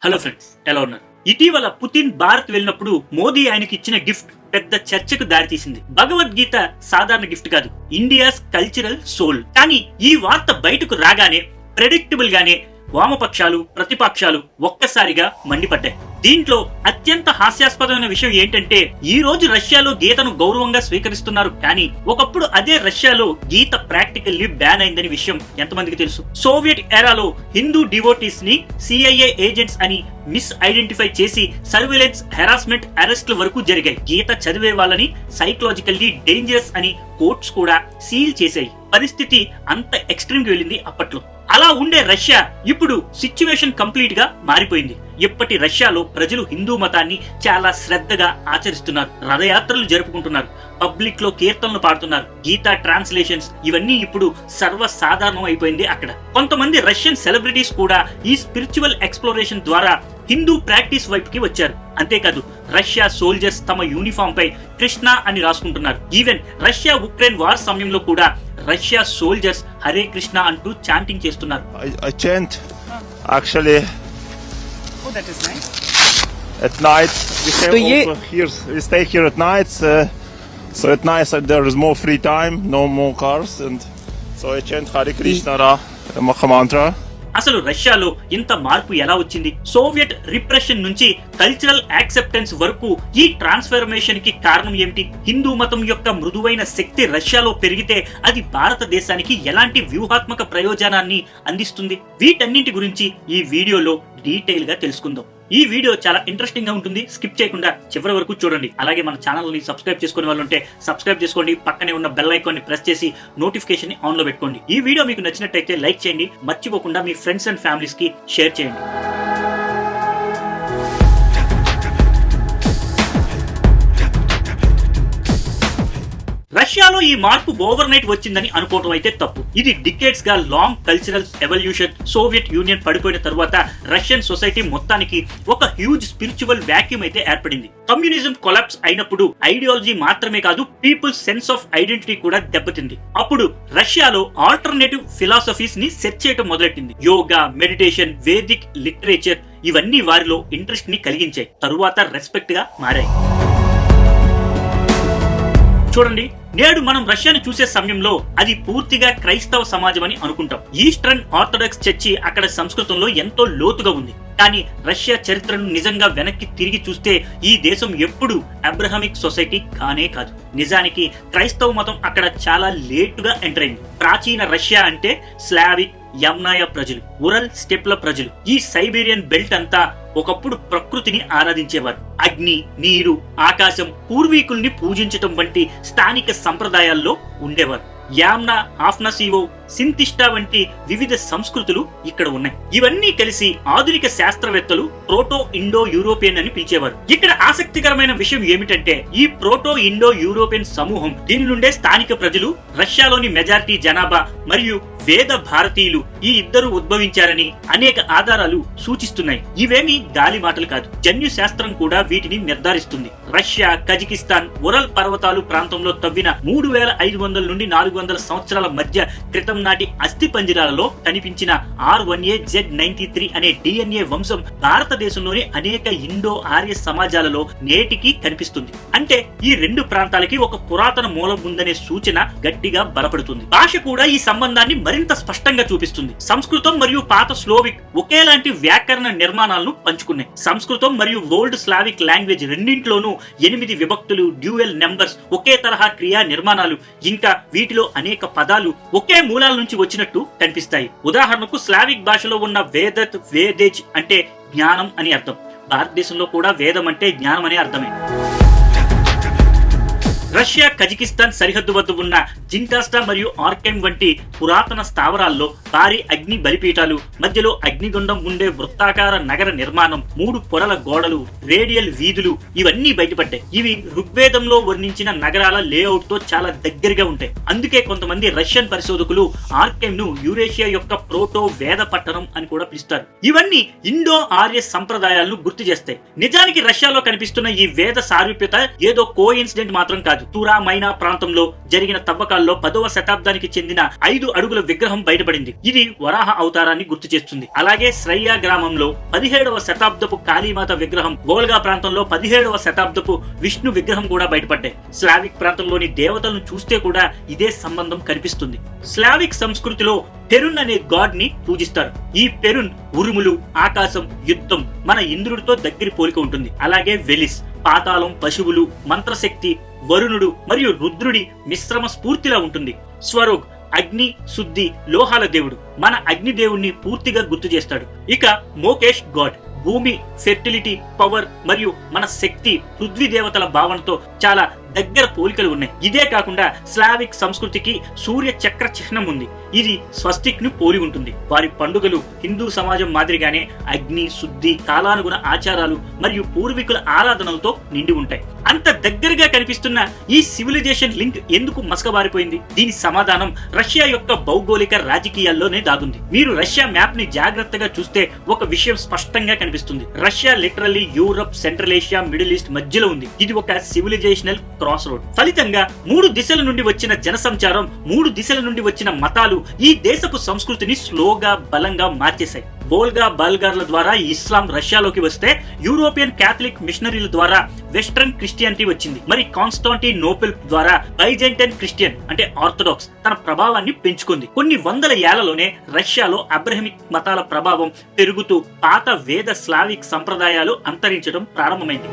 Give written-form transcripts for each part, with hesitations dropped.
Hello friends, ఎలా ఉన్నారు? ఇటీవల పుతిన్ భారత్ వెళ్ళినప్పుడు మోదీ ఆయనకి ఇచ్చిన గిఫ్ట్ పెద్ద చర్చకు దారితీసింది. భగవద్గీత సాధారణ గిఫ్ట్ కాదు, ఇండియాస్ కల్చరల్ సోల్. కానీ ఈ వార్త బయటకు రాగానే ప్రెడిక్టబుల్ గానే వామపక్షాలు ప్రతిపక్షాలు ఒక్కసారిగా మండిపడ్డాయి. దీంట్లో అత్యంత హాస్యాస్పదమైన విషయం ఏంటంటే ఈ రోజు రష్యాలో గీతను గౌరవంగా స్వీకరిస్తున్నారు, కానీ ఒకప్పుడు అదే రష్యాలో గీత ప్రాక్టికల్లీ బ్యాన్ అయిందని విషయం ఎంతమందికి తెలుసు? సోవియట్ ఎరాలో హిందూ డివోటీస్ ని CIA ఏజెంట్స్ అని మిస్ ఐడెంటిఫై చేసి సర్వేలెన్స్, హెరాస్మెంట్, అరెస్ట్ల వరకు జరిగాయి. గీత చదివే వాళ్ళని సైకలాజికల్లీ డేంజరస్ అని కోర్ట్స్ కూడా సీల్ చేశాయి. పరిస్థితి అంత ఎక్స్ట్రీమ్ కి వెళ్ళింది అప్పట్లో. అలా ఉండే రష్యా ఇప్పుడు సిచ్యువేషన్ కంప్లీట్ గా మారిపోయింది. ఇప్పటి రష్యాలో ప్రజలు హిందూ మతాన్ని చాలా శ్రద్ధగా ఆచరిస్తున్నారు, రథయాత్రలు జరుపుకుంటున్నారు, పబ్లిక్ లో కీర్తనలు పాడుతున్నారు, గీతా ట్రాన్స్లేషన్స్ ఇవన్నీ ఇప్పుడు సర్వసాధారణం అయిపోయింది అక్కడ. కొంతమంది రష్యన్ సెలబ్రిటీస్ కూడా ఈ స్పిరిచువల్ ఎక్స్ప్లోరేషన్ ద్వారా హిందూ ప్రాక్టీస్ వైపుకి వచ్చారు. అంతేకాదు రష్యా సోల్జర్స్ తమ యూనిఫామ్ పై కృష్ణ అని రాసుకుంటున్నారు. ఈవెన్ రష్యా ఉక్రెయిన్ వార్ సమయంలో కూడా రష్యా సోల్జర్స్ హరే కృష్ణ అంటూ చాంటింగ్ చేస్తున్నారు. I chant actually. Oh, that is nice. At night we have So also here, we stay here at night, so at night there is more free time, no more cars, and so I chant Hare Krishna Ra, Maha Mantra. అసలు రష్యాలో ఇంత మార్పు ఎలా వచ్చింది? Soviet repression నుంచి cultural acceptance వరకు ఈ transformation కి కారణం ఏమిటి? హిందూ మతం యొక్క మృదువైన శక్తి రష్యాలో పెరిగితే అది భారతదేశానికి ఎలాంటి వ్యూహాత్మక ప్రయోజనాన్ని అందిస్తుంది? వీటన్నింటి గురించి ఈ వీడియోలో డీటెయిల్ గా తెలుసుకుందాం. ఈ వీడియో చాలా ఇంట్రెస్టింగ్ గా ఉంటుంది, స్కిప్ చేయకుండా చివరి వరకు చూడండి. అలాగే మన ఛానల్ ని సబ్స్క్రైబ్ చేసుకునే వాళ్ళు ఉంటే సబ్స్క్రైబ్ చేసుకోండి, పక్కనే ఉన్న బెల్ ఐకాన్ ని ప్రెస్ చేసి నోటిఫికేషన్ ని ఆన్ లో పెట్టుకోండి. ఈ వీడియో మీకు నచ్చినట్టయితే లైక్ చేయండి, మర్చిపోకుండా మీ ఫ్రెండ్స్ అండ్ ఫ్యామిలీస్ కి షేర్ చేయండి. రష్యాలో ఈ మార్పు ఓవర్ నైట్ వచ్చిందని అనుకోవడం అయితే తప్పు. ఇది డికేట్స్ గా long cultural evolution. Soviet union పడిపోయిన తర్వాత రష్యన్ సొసైటీ మొత్తానికి ఒక హ్యూజ్ స్పిరిచువల్ వాక్యూమ్ అయితే ఏర్పడింది. కమ్యూనిజం కొలాప్స్ అయినప్పుడు ఐడియాలజీ మాత్రమే కాదు, పీపుల్స్ సెన్స్ ఆఫ్ ఐడెంటిటీ కూడా దెబ్బతింది. అప్పుడు రష్యాలో ఆల్టర్నేటివ్ ఫిలాసఫీస్ ని సెర్చ్ చేయడం మొదలెట్టింది. యోగా, మెడిటేషన్, వేదిక్ లిటరేచర్ ఇవన్నీ వారిలో ఇంట్రెస్ట్ ని కలిగించాయి, తరువాత రెస్పెక్ట్ గా మారాయి. చూడండి, నేడు మనం రష్యాను చూసే సమయంలో అది పూర్తిగా క్రైస్తవ సమాజం అని అనుకుంటాం. ఈస్టర్న్ ఆర్థడాక్స్ చర్చి అక్కడ సంస్కృతంలో ఎంతో లోతుగా ఉంది. కానీ రష్యా చరిత్రను నిజంగా వెనక్కి తిరిగి చూస్తే ఈ దేశం ఎప్పుడు అబ్రహామిక్ సొసైటీ కానే కాదు. నిజానికి క్రైస్తవ మతం అక్కడ చాలా లేటుగా ఎంటర్ అయింది. ప్రాచీన రష్యా అంటే స్లావిక్, యమ్నాయ ప్రజలు, ఉరల్ స్టెప్ల ప్రజలు. ఈ సైబీరియన్ బెల్ట్ అంతా ఒకప్పుడు ప్రకృతిని ఆరాధించేవారు. అగ్ని, నీరు, ఆకాశం, పూర్వీకుల్ని పూజించటం వంటి స్థానిక సంప్రదాయాల్లో ఉండేవారు. యామ్నా, ఆఫ్నాసీవో, సింతిష్టా వంటి వివిధ సంస్కృతులు ఇక్కడ ఉన్నాయి. ఇవన్నీ కలిసి ఆధునిక శాస్త్రవేత్తలు ప్రోటో ఇండో యూరోపియన్ అని పిలిచేవారు. ఇక్కడ ఆసక్తికరమైన విషయం ఏమిటంటే ఈ ప్రోటో ఇండో యూరోపియన్ సమూహం, దీని నుండే స్థానిక ప్రజలు, రష్యాలోని మెజారిటీ జనాభా మరియు వేద భారతీయులు ఈ ఇద్దరు ఉద్భవించారని అనేక ఆధారాలు సూచిస్తున్నాయి. ఇవేమీ గాలి మాటలు కాదు, జన్యు శాస్త్రం కూడా వీటిని నిర్ధారిస్తుంది. రష్యా, కజకిస్తాన్, ఉరల్ పర్వతాలు ప్రాంతంలో తవ్విన 3500 నుండి 400 సంవత్సరాల మధ్య క్రితం నాటి అస్థి పంజరాలలో కనిపించిన R1A-Z93 అనే DNA వంశం భారతదేశంలోని అనేక ఇండో ఆర్య సమాజాలలో నేటికి కనిపిస్తుంది. అంటే ఈ రెండు ప్రాంతాలకి ఒక పురాతన మూలం ఉందనే సూచన గట్టిగా బలపడుతుంది. భాష కూడా ఈ సంబంధాన్ని మరింత స్పష్టంగా చూపిస్తుంది. సంస్కృతం మరియు పాత స్లోవిక్ ఒకేలాంటి వ్యాకరణ నిర్మాణాలను పంచుకున్నాయి. సంస్కృతం మరియు ఓల్డ్ స్లావిక్ లాంగ్వేజ్ రెండింటిలోనూ 8 విభక్తులు, డ్యూయల్ నెంబర్స్, ఒకే తరహా క్రియా నిర్మాణాలు, ఇంకా వీటిలో అనేక పదాలు ఒకే మూలాల నుంచి వచ్చినట్టు కనిపిస్తాయి. ఉదాహరణకు స్లావిక్ భాషలో ఉన్న వేదత్, వేదేజ్ అంటే జ్ఞానం అని అర్థం. భారతదేశంలో కూడా వేదం అంటే జ్ఞానం అనే అర్థమే. రష్యా, కజకిస్తాన్ సరిహద్దు వద్ద ఉన్న జింకాస్టా మరియు ఆర్కెమ్ వంటి పురాతన స్థావరాల్లో భారీ అగ్ని బలిపీఠాలు, మధ్యలో అగ్నిగుండం ఉండే వృత్తాకార నగర నిర్మాణం, 3 పొరల గోడలు, రేడియల్ వీధులు ఇవన్నీ బయటపడ్డాయి. ఇవి ఋగ్వేదంలో వర్ణించిన నగరాల లేఅవుట్ తో చాలా దగ్గరగా ఉంటాయి. అందుకే కొంతమంది రష్యన్ పరిశోధకులు ఆర్కెమ్ ను యూరేషియా యొక్క ప్రోటో వేద పట్టణం అని కూడా పిలుస్తారు. ఇవన్నీ ఇండో ఆర్య సంప్రదాయాలను గుర్తు చేస్తాయి. నిజానికి రష్యాలో కనిపిస్తున్న ఈ వేద సారూప్యత ఏదో కో ఇన్సిడెంట్ మాత్రం కాదు. తూరా మైనా ప్రాంతంలో జరిగిన తవ్వకాల్లో 10వ శతాబ్దానికి చెందిన 5 అడుగుల విగ్రహం బయటపడింది. ఇది వరాహ అవతారాన్ని గుర్తు చేస్తుంది. అలాగే శ్రయ్య గ్రామంలో 17వ శతాబ్దపు కాళీమాత విగ్రహం, వోల్గా ప్రాంతంలో 17వ శతాబ్దపు విష్ణు విగ్రహం కూడా బయటపడ్డాయి. స్లావిక్ ప్రాంతంలోని దేవతలను చూస్తే కూడా ఇదే సంబంధం కనిపిస్తుంది. స్లావిక్ సంస్కృతిలో పెరున్ అనే గాడ్ ని పూజిస్తారు. ఈ పెరున్ ఉరుములు, ఆకాశం, యుద్ధం, మన ఇంద్రుడితో దగ్గర పోలిక ఉంటుంది. అలాగే వెలిస్ పాతాళం, పశువులు, మంత్రశక్తి, వరుణుడు మరియు రుద్రుడి మిశ్రమ స్ఫూర్తిలా ఉంటుంది. స్వరోగ్ అగ్ని, శుద్ధి, లోహాల దేవుడు మన అగ్ని దేవుణ్ణి పూర్తిగా గుర్తు చేస్తాడు. ఇక మోకేష్ గాడ్ భూమి, ఫెర్టిలిటీ, పవర్ మరియు మన శక్తి, పృథ్వీ దేవతల భావనతో చాలా దగ్గర పోలికలు ఉన్నాయి. ఇదే కాకుండా స్లావిక్ సంస్కృతికి సూర్య చక్ర చిహ్నం ఉంది. ఇది స్వస్తిక్ ను పోలి ఉంటుంది. వారి పండుగలు హిందూ సమాజం మాదిరిగానే అగ్ని, శుద్ధి, కాలానుగుణ ఆచారాలు మరియు పూర్వీకుల ఆరాధనలతో నిండి ఉంటాయి. అంత దగ్గరగా కనిపిస్తున్న ఈ సివిలైజేషన్ లింక్ ఎందుకు మసకబారిపోయింది? దీని సమాధానం రష్యా యొక్క భౌగోళిక రాజకీయాల్లోనే దాగుంది. మీరు రష్యా మ్యాప్ ని జాగ్రత్తగా చూస్తే ఒక విషయం స్పష్టంగా కనిపిస్తుంది. Russia literally Europe, central Asia, middle east మధ్యలో ఉంది. ఇది ఒక సివిలైజేషనల్ క్రాస్ రోడ్. ఫలితంగా 3 దిశల నుండి వచ్చిన జనసంచారం, 3 దిశల నుండి వచ్చిన మతాలు ఈ దేశపు సంస్కృతిని స్లోగా బలంగా మార్చేశాయి. వోల్గా బల్గార్ల ద్వారా ఇస్లాం రష్యాలోకి వస్తే, యూరోపియన్ క్యాథలిక్ మిషనరీల ద్వారా వెస్ట్రన్ క్రిస్టియానిటీ వచ్చింది. మరి కాన్స్టాంటినోపుల్ ద్వారా బైజెంటైన్ క్రిస్టియన్ అంటే ఆర్థోడాక్స్ తన ప్రభావాన్ని పెంచుకుంది. కొన్ని వందల ఏళ్లలోనే రష్యాలో అబ్రహమిక్ మతాల ప్రభావం పెరుగుతూ పాత వేద స్లావిక్ సంప్రదాయాలు అంతరించడం ప్రారంభమైంది.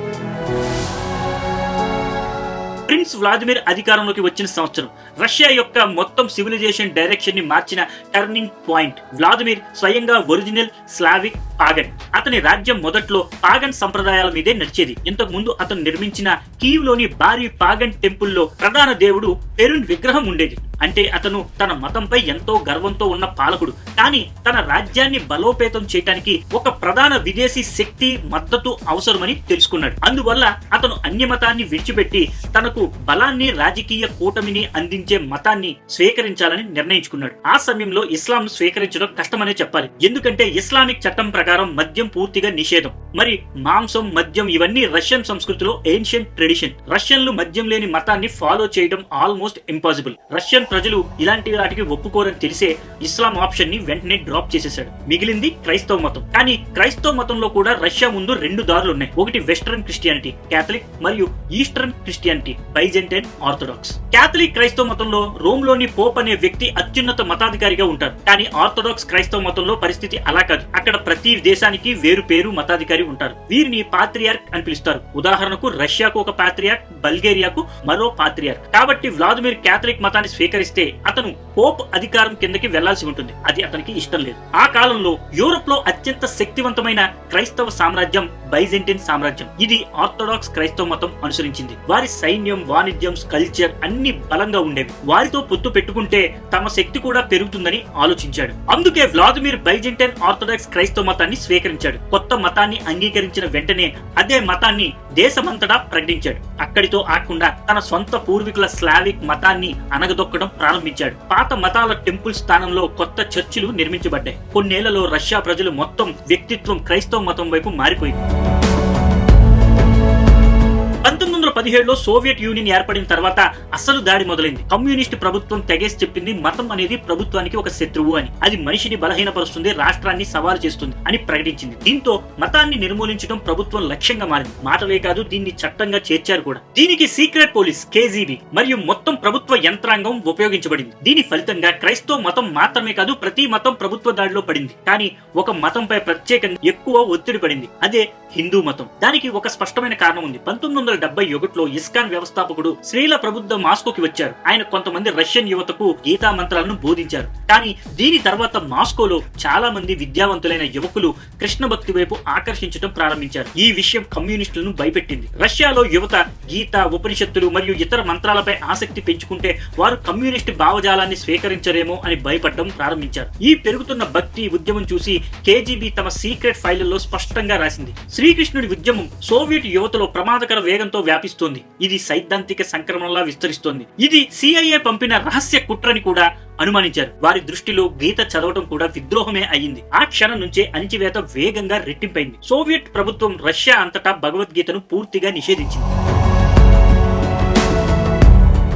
ప్రిన్స్ వ్లాదిమిర్ అధికారంలోకి వచ్చిన సంవత్సరం రష్యా యొక్క మొత్తం సివిలైజేషన్ డైరెక్షన్ ని మార్చిన టర్నింగ్ పాయింట్. వ్లాదిమిర్ స్వయంగా ఒరిజినల్ స్లావిక్ పాగన్. అతని రాజ్యం మొదట్లో పాగన్ సంప్రదాయాల మీదే నడిచేది. ఇంతకు ముందు అతను నిర్మించిన కీవ్ లోని భారీ పాగన్ టెంపుల్లో ప్రధాన దేవుడు పెరున్ విగ్రహం ఉండేది. అంటే అతను తన మతంపై ఎంతో గర్వంతో ఉన్న పాలకుడు. కానీ తన రాజ్యాన్ని బలోపేతం చేయడానికి ఒక ప్రధాన విదేశీ శక్తి మద్దతు అవసరమని తెలుసుకున్నాడు. అందువల్ల అతను అన్య మతాన్ని విడిచిపెట్టి తనకు బలాన్ని, రాజకీయ కూటమిని అందించే మతాన్ని స్వీకరించాలని నిర్ణయించుకున్నాడు. ఆ సమయంలో ఇస్లాం స్వీకరించడం కష్టమనే చెప్పాలి. ఎందుకంటే ఇస్లామిక్ చట్టం ప్రకారం మద్యం పూర్తిగా నిషేధం. మరి మాంసం, మద్యం ఇవన్నీ రష్యన్ సంస్కృతిలో ఏన్షియంట్ ట్రెడిషన్. రష్యన్లు మద్యం లేని మతాన్ని ఫాలో చేయడం ఆల్మోస్ట్ ఇంపాసిబుల్. రష్యన్ ప్రజలు ఇలాంటి వాటికి ఒప్పుకోరని తెలిసే ఇస్లాం ఆప్షన్ ని వెంటనే డ్రాప్ చేసేశాడు. మిగిలింది క్రైస్తవ మతం. కానీ క్రైస్తవ మతంలో కూడా రష్యా ముందు 2 దారులు ఉన్నాయి. ఒకటి వెస్టర్న్ క్రిస్టియానిటీ క్యాథలిక్ మరియు eastern Christianity Byzantine orthodox. Catholic క్రైస్తవ మతంలో రోమ్ లోని పోప్ అనే వ్యక్తి అత్యున్నత మతాధికారిగా ఉంటారు. కానీ ఆర్థోడాక్స్ క్రైస్తవ మతంలో పరిస్థితి అలా కాదు. అక్కడ ప్రతి దేశానికి వేరు పేరు మతాధికారి ఉంటారు. వీరిని పాత్రియార్క్ అని పిలుస్తారు. ఉదాహరణకు రష్యాకు ఒక పాత్రియార్క్, బల్గేరియాకు మరో పాత్రియార్క్. కాబట్టి వ్లాదిమిర్ క్యాథలిక్ మతాన్ని స్వీకరిస్తే అతను పోప్ అధికారం కిందకి వెళ్లాల్సి ఉంటుంది. అది అతనికి ఇష్టం లేదు. ఆ కాలంలో యూరోప్ లో అత్యంత శక్తివంతమైన క్రైస్తవ సామ్రాజ్యం బైజెంటైన్ సామ్రాజ్యం. ఇది ఆర్థోడాక్స్ క్రైస్తవ మతం అనుసరించింది. వారి సైన్యం, వాణిజ్యం, కల్చర్ అన్ని బలంగా ఉండేవి. వారితో పొత్తు పెట్టుకుంటే తమ శక్తి కూడా పెరుగుతుందని ఆలోచించాడు. అందుకే వ్లాదిమిర్ బైజెంటైన్ ఆర్థోడాక్స్ క్రైస్తవ మతాన్ని స్వీకరించాడు. కొత్త మతాన్ని అంగీకరించిన వెంటనే అదే మతాన్ని దేశమంతటా ప్రకటించాడు. అక్కడితో ఆకుండా తన సొంత పూర్వీకుల స్లావిక్ మతాన్ని అనగదొక్కడం ప్రారంభించాడు. పాత మతాల టెంపుల్ స్థానంలో కొత్త చర్చిలు నిర్మించబడ్డాయి. కొన్నేళ్లలో రష్యా ప్రజలు మొత్తం వ్యక్తిత్వం క్రైస్తవ మతం వైపు మారిపోయింది. 1917లో సోవియట్ యూనియన్ ఏర్పడిన తర్వాత అసలు దాడి మొదలైంది. కమ్యూనిస్ట్ ప్రభుత్వం తెగేసి చెప్పింది మతం అనేది ప్రభుత్వానికి ఒక శత్రువు అని. అది మనిషిని బలహీనపరుస్తుంది, రాష్ట్రాన్ని సవాలు చేస్తుంది అని ప్రకటించింది. దీంతో మతాన్ని నిర్మూలించడం ప్రభుత్వం లక్ష్యంగా మారింది. మాటలే కాదు, దీన్ని చట్టంగా చేర్చారు కూడా. దీనికి సీక్రెట్ పోలీస్ కేజీబీ మరియు మొత్తం ప్రభుత్వ యంత్రాంగం ఉపయోగించబడింది. దీని ఫలితంగా క్రైస్తవ మతం మాత్రమే కాదు, ప్రతి మతం ప్రభుత్వ దాడిలో పడింది. కానీ ఒక మతంపై ప్రత్యేకంగా ఎక్కువ ఒత్తిడి పడింది. అదే హిందూ మతం. దానికి ఒక స్పష్టమైన కారణం ఉంది. 1971లో ఇస్కాన్ వ్యవస్థాపకుడు శ్రీల ప్రబుద్ధ మాస్కోకి వచ్చారు. ఆయన కొంతమంది రష్యన్ యువతకు గీతా మంత్రాలను బోధించారు. కానీ దీని తర్వాత మాస్కోలో చాలా మంది విద్యావంతులైన యువకులు కృష్ణ భక్తి వైపు ఆకర్షించడం ప్రారంభించారు. ఈ విషయం కమ్యూనిస్టులను భయపెట్టింది. రష్యాలో యువత గీత, ఉపనిషత్తులు మరియు ఇతర మంత్రాలపై ఆసక్తి పెంచుకుంటే వారు కమ్యూనిస్ట్ భావజాలాన్ని స్వీకరించరేమో అని భయపడడం ప్రారంభించారు. ఈ పెరుగుతున్న భక్తి ఉద్యమం చూసి కేజీబీ తమ సీక్రెట్ ఫైళ్లలో స్పష్టంగా రాసింది, శ్రీకృష్ణుడి ఉద్యమం సోవియట్ యువతలో ప్రమాదకర వేగంతో వ్యాపిస్తోంది. ఇది సైద్ధాంతిక సంక్రమణలా విస్తరిస్తోంది. ఇది CIA పంపిన రహస్య కుట్రని కూడా అనుమానించారు. వారి దృష్టిలో గీత చదవడం కూడా విద్రోహమే అయ్యింది. ఆ క్షణం నుంచే అణచివేత వేగంగా రెట్టింపైంది. సోవియట్ ప్రభుత్వం రష్యా అంతటా భగవద్గీతను పూర్తిగా నిషేధించింది.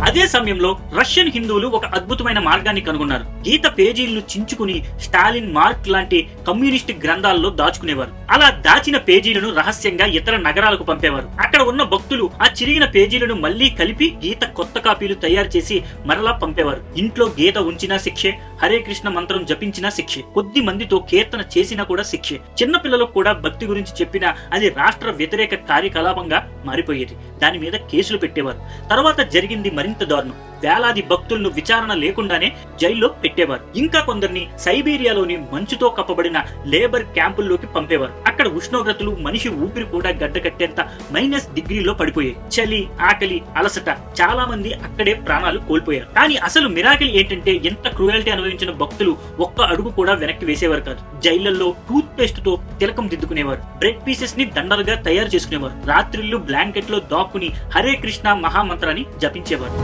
అదే సమయంలో రష్యన్ హిందువులు ఒక అద్భుతమైన మార్గాన్ని కనుగొన్నారు. గీత పేజీలను చించుకుని స్టాలిన్, మార్క్ లాంటి కమ్యూనిస్ట్ గ్రంథాల్లో దాచుకునేవారు. అలా దాచిన పేజీలను రహస్యంగా ఇతర నగరాలకు పంపేవారు. అక్కడ ఉన్న భక్తులు ఆ చిరిగిన పేజీలను మళ్లీ కలిపి గీత కొత్త కాపీలు తయారు చేసి మరలా పంపేవారు. ఇంట్లో గీత ఉంచినా శిక్షే, హరే కృష్ణ మంత్రం జపించినా శిక్షే, కొద్ది మందితో కీర్తన చేసినా కూడా శిక్షే. చిన్న పిల్లలకు కూడా భక్తి గురించి చెప్పినా అది రాష్ట్ర వ్యతిరేక కార్యకలాపంగా మారిపోయేది. దాని మీద కేసులు పెట్టేవారు. తర్వాత జరిగింది మరింత దారుణం. వేలాది భక్తులను విచారణ లేకుండానే జైల్లో పెట్టేవారు. ఇంకా కొందరిని సైబీరియాలోని మంచుతో కప్పబడిన లేబర్ క్యాంపుల్లోకి పంపేవారు. అక్కడ ఉష్ణోగ్రతలు మనిషి ఊపిరి కూడా గడ్డకట్టేంత -డిగ్రీలో పడిపోయాయి. చలి, ఆకలి, అలసట, చాలా మంది అక్కడే ప్రాణాలు కోల్పోయారు. కానీ అసలు మిరాకిల్ ఏంటంటే ఎంత క్రూయల్టీ అనుభవించిన భక్తులు ఒక్క అడుగు కూడా వెనక్కి వేసేవారు కాదు. జైళ్లలో టూత్ పేస్ట్ తో తిలకం దిద్దుకునేవారు. బ్రెడ్ పీసెస్ ని దండలుగా తయారు చేసుకునేవారు. రాత్రిళ్లు బ్లాంకెట్ లో దాక్కుని హరే కృష్ణ మహామంత్రాన్ని జపించేవారు.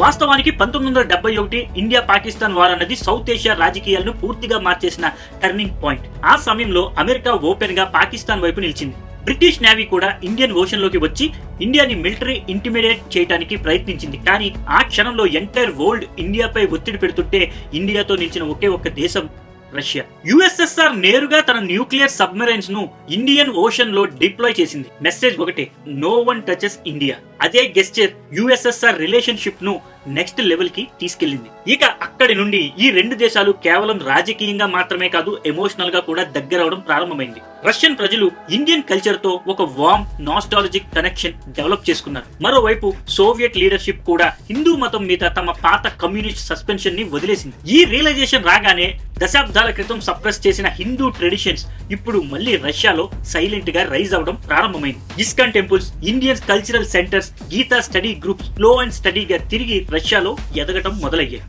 వాస్తవానికి 1971 ఇండియా పాకిస్తాన్ వార్ అన్నది సౌత్ ఏషియా రాజకీయాలను పూర్తిగా మార్చేసిన టర్నింగ్ పాయింట్. ఆ సమయంలో అమెరికా ఓపెన్ గా పాకిస్తాన్ వైపు నిలిచింది. బ్రిటిష్ నేవీ కూడా ఇండియన్ ఓషన్ లోకి వచ్చి ఇండియాని మిలిటరీ ఇంటిమిడేట్ చేయడానికి ప్రయత్నించింది. కానీ ఆ క్షణంలో ఎంటైర్ వరల్డ్ ఇండియాపై ఒత్తిడి పెడుతుంటే ఇండియాతో నిలిచిన ఒకే ఒక్క దేశం రష్యా. యుఎస్ఎస్ఆర్ నేరుగా తన న్యూక్లియర్ సబ్మెరైన్స్ ను ఇండియన్ ఓషన్ లో డిప్లాయ్ చేసింది. మెసేజ్ ఒకటే, నో వన్ టచెస్ ఇండియా. అదే గెస్చర్ యుఎస్ఎస్ఆర్ రిలేషన్షిప్ ను నెక్స్ట్ లెవెల్ కి తీసుకెళ్లింది. ఇక అక్కడి నుండి ఈ రెండు దేశాలు కేవలం రాజకీయంగా మాత్రమే కాదు, ఎమోషనల్ గా కూడా దగ్గరవడం ప్రారంభమైంది. రష్యన్ ప్రజలు ఇండియన్ కల్చర్ తో ఒక వార్మ్ నాస్టాలజిక్ కనెక్షన్ డెవలప్ చేసుకున్నారు. మరోవైపు సోవియట్ లీడర్షిప్ కూడా హిందూ మతం మీద తమ పాత కమ్యూనిస్ట్ సస్పెన్షన్ ని వదిలేసింది. ఈ రియలైజేషన్ రాగానే దశాబ్దాల క్రితం సప్రెస్ చేసిన హిందూ ట్రెడిషన్స్ ఇప్పుడు మళ్ళీ రష్యాలో సైలెంట్ గా రైజ్ అవడం ప్రారంభమైంది. ISKCON temples, Indian cultural centres, Gita study groups slow and స్టడీగా తిరిగి రష్యాలో ఎదగటం మొదలయ్యాయి.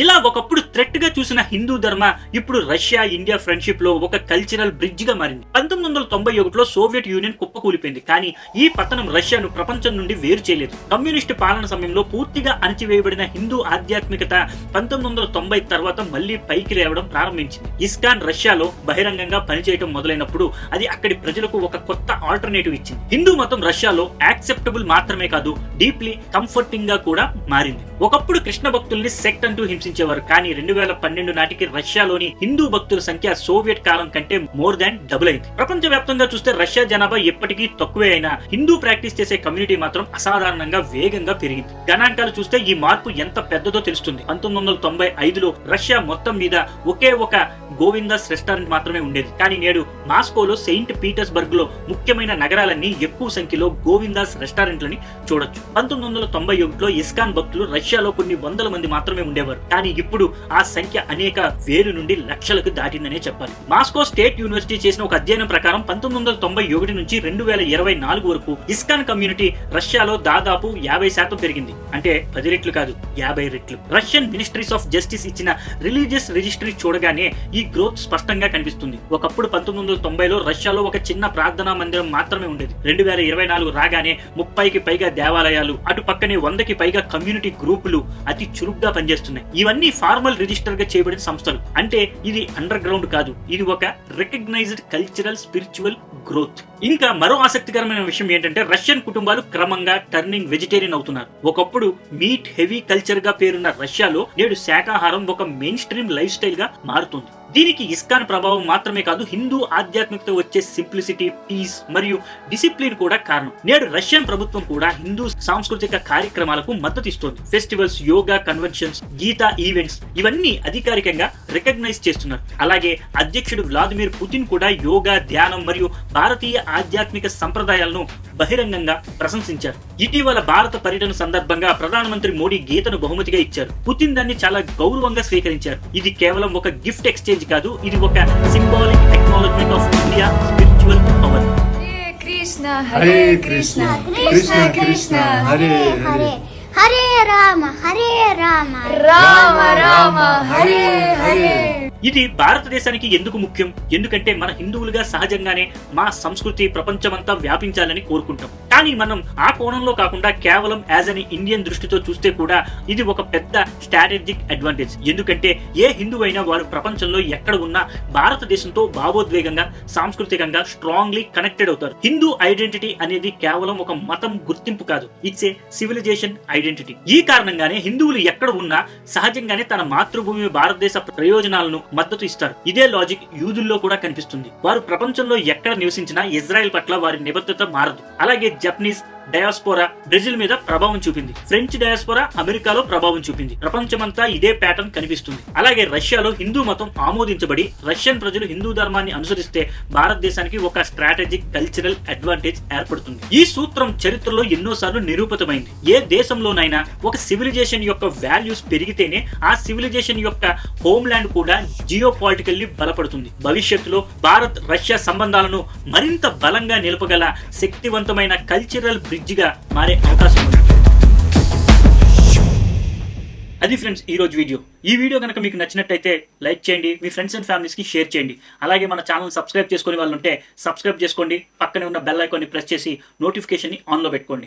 ఇలా ఒకప్పుడు థ్రెట్ గా చూసిన హిందూ ధర్మ ఇప్పుడు రష్యా ఇండియా ఫ్రెండ్షిప్ లో ఒక కల్చరల్ బ్రిడ్జ్ గా మారింది. 1991లో సోవియట్ యూనియన్ కుప్పకూలిపోయింది. కానీ ఈ పతనం రష్యాను ప్రపంచం నుండి వేరు చేయలేదు. కమ్యూనిస్టు పాలన సమయంలో పూర్తిగా అణచివేయబడిన హిందూ ఆధ్యాత్మికత 1990 తర్వాత మళ్లీ పైకి లేవడం ప్రారంభించింది. ఇస్కాన్ రష్యాలో బహిరంగంగా పనిచేయడం మొదలైనప్పుడు అది అక్కడి ప్రజలకు ఒక కొత్త ఆల్టర్నేటివ్ ఇచ్చింది. హిందూ మతం రష్యాలో యాక్సెప్టబుల్ మాత్రమే కాదు, డీప్లీ కంఫర్టింగ్ గా కూడా మారింది. ఒకప్పుడు కృష్ణ భక్తుల్ని సెక్ట్ అంటూ హింసించేవారు. కానీ 2012 నాటికి రష్యాలోని హిందూ భక్తుల సంఖ్య సోవియట్ కాలం కంటే మోర్ దాన్ డబుల్ అయింది. ప్రపంచ వ్యాప్తంగా చూస్తే రష్యా జనాభా ఎప్పటికీ తక్కువే అయినా హిందూ ప్రాక్టీస్ చేసే కమ్యూనిటీ మాత్రం అసాధారణంగా వేగంగా పెరిగింది. గణాంకాలు చూస్తే ఈ మార్పు ఎంత పెద్దదో తెలుస్తుంది. 1995లో రష్యా మొత్తం మీద ఒకే ఒక గోవిందాస్ రెస్టారెంట్ మాత్రమే ఉండేది. కానీ నేడు మాస్కోలో, సెయింట్ పీటర్స్బర్గ్ లో ముఖ్యమైన నగరాలన్నీ ఎక్కువ సంఖ్యలో గోవిందాస్ రెస్టారెంట్లని చూడొచ్చు. 1991లో ఇస్కాన్ భక్తులు రష్యాలో కొన్ని వందల మంది మాత్రమే ఉండేవారు. కానీ ఇప్పుడు ఆ సంఖ్య అనేక వేలు నుండి లక్షలకు దాటిందనే చెప్పాలి. మాస్కో స్టేట్ యూనివర్సిటీ చేసిన ఒక అధ్యయనం ప్రకారం 1991 నుంచి 2024 వరకు ఇస్కాన్ కమ్యూనిటీ రష్యాలో దాదాపు 50% పెరిగింది. అంటే 10 రెట్లు కాదు, 50 రెట్లు. రష్యన్ మినిస్ట్రీస్ ఆఫ్ జస్టిస్ ఇచ్చిన రిలీజియస్ రిజిస్ట్రీ చూడగానే ఈ గ్రోత్ స్పష్టంగా కనిపిస్తుంది. ఒకప్పుడు 1990లో రష్యాలో ఒక చిన్న ప్రార్థనా మందిరం మాత్రమే ఉండేది. 2024 రాగానే 30కి పైగా దేవాలయాలు, అటు పక్కనే 100కి పైగా కమ్యూనిటీ గ్రూపులు అతి చురుగ్గా పనిచేస్తున్నాయి. ఇవన్నీ ఫార్మల్ రిజిస్టర్ గా చేయబడిన సంస్థలు. అంటే ఇది అండర్ గ్రౌండ్ కాదు, ఇది ఒక రికగ్నైజ్డ్ కల్చరల్ స్పిరిచువల్ గ్రోత్. ఇంకా మరో ఆసక్తికరమైన విషయం ఏంటంటే రష్యన్ కుటుంబాలు క్రమంగా టర్నింగ్ వెజిటేరియన్ అవుతున్నారు. ఒకప్పుడు మీట్ హెవీ కల్చర్ గా పేరున్న రష్యాలో నేడు శాకాహారం ఒక మెయిన్ స్ట్రీమ్ లైఫ్ స్టైల్ గా మారుతుంది. దీనికి ఇస్కాన్ ప్రభావం మాత్రమే కాదు, హిందూ ఆధ్యాత్మికత వచ్చే సింప్లిసిటీ, పీస్ మరియు డిసిప్లిన్ కూడా కారణం. నేడు రష్యన్ ప్రభుత్వం కూడా హిందూ సాంస్కృతిక కార్యక్రమాలకు మద్దతు ఇస్తోంది. Festivals, yoga conventions, Gita events ఇవన్నీ అధికారికంగా రికగ్నైజ్ చేస్తున్నారు. అలాగే అధ్యక్షుడు వ్లాదిమిర్ పుతిన్ కూడా యోగా, ధ్యానం మరియు భారతీయ ఆధ్యాత్మిక సంప్రదాయాలను బహిరంగంగా ప్రశంసించారు. ఇటీవల భారత పర్యటన సందర్భంగా ప్రధానమంత్రి మోడీ గీతను బహుమతిగా ఇచ్చారు. పుతిన్ దాన్ని చాలా గౌరవంగా స్వీకరించారు. ఇది కేవలం ఒక గిఫ్ట్ ఎక్స్చేంజ్ కాదు, ఇది ఒక symbolic acknowledgement of India spiritual power. Krishna Hare Krishna Krishna Krishna Hare Hare Hare Rama Hare Rama Rama Rama Hare Hare. ఇది భారతదేశానికి ఎందుకు ముఖ్యం? ఎందుకంటే మన హిందువులుగా సహజంగానే మా సంస్కృతి ప్రపంచమంతా వ్యాపించాలని కోరుకుంటాం. కానీ మనం ఆ కోణంలో కాకుండా కేవలం యాజ్ అన్ ఇండియన్ దృష్టితో చూస్తే కూడా ఇది ఒక పెద్ద స్ట్రాటజిక్ అడ్వాంటేజ్. ఎందుకంటే ఏ హిందూ అయినా వారు ప్రపంచంలో ఎక్కడ ఉన్నా భారతదేశంతో భావోద్వేగంగా సాంస్కృతికంగా స్ట్రాంగ్లీ కనెక్టెడ్ అవుతారు. హిందూ ఐడెంటిటీ అనేది కేవలం ఒక మతం గుర్తింపు కాదు, ఇట్స్ ఏ సివిలైజేషన్ ఐడెంటిటీ. ఈ కారణంగానే హిందువులు ఎక్కడ ఉన్నా సహజంగానే తన మాతృభూమి భారతదేశ ప్రయోజనాలను మద్దతు ఇస్తారు. ఇదే లాజిక్ యూదుల్లో కూడా కనిపిస్తుంది. వారు ప్రపంచంలో ఎక్కడ నివసించినా ఇజ్రాయెల్ పట్ల వారి నిబద్ధత మారదు. అలాగే జపనీస్ డయాస్పోరా బ్రెజిల్ మీద ప్రభావం చూపింది, ఫ్రెంచ్ డయాస్పోరా అమెరికాలో ప్రభావం చూపింది. ప్రపంచమంతా ఇదే ప్యాటర్న్ కనిపిస్తుంది. అలాగే రష్యాలో హిందూ మతం ఆమోదించబడి రష్యన్ ప్రజలు హిందూ ధర్మాన్ని అనుసరిస్తే భారతదేశానికి ఒక స్ట్రాటజిక్ కల్చరల్ అడ్వాంటేజ్ ఏర్పడుతుంది. ఈ సూత్రం చరిత్రలో ఎన్నోసార్లు నిరూపితమైంది. ఏ దేశంలోనైనా ఒక సివిలైజేషన్ యొక్క వాల్యూస్ పెరిగితేనే ఆ సివిలైజేషన్ యొక్క హోమ్ ల్యాండ్ కూడా జియో పాలిటికల్లీ బలపడుతుంది. భవిష్యత్తులో భారత్ రష్యా సంబంధాలను మరింత బలంగా నిలపగల శక్తివంతమైన కల్చరల్ బ్రిడ్జిగా మారే అవకాశం ఉంది. అది ఫ్రెండ్స్ ఈ రోజు వీడియో. ఈ వీడియో కనుక మీకు నచ్చినట్టయితే లైక్ చేయండి, మీ ఫ్రెండ్స్ అండ్ ఫ్యామిలీస్ కి షేర్ చేయండి. అలాగే మన ఛానల్ సబ్స్క్రైబ్ చేసుకునే వాళ్ళు ఉంటే సబ్స్క్రైబ్ చేసుకోండి. పక్కనే ఉన్న బెల్ ఐకాన్ని ప్రెస్ చేసి నోటిఫికేషన్ ని ఆన్ లో పెట్టుకోండి.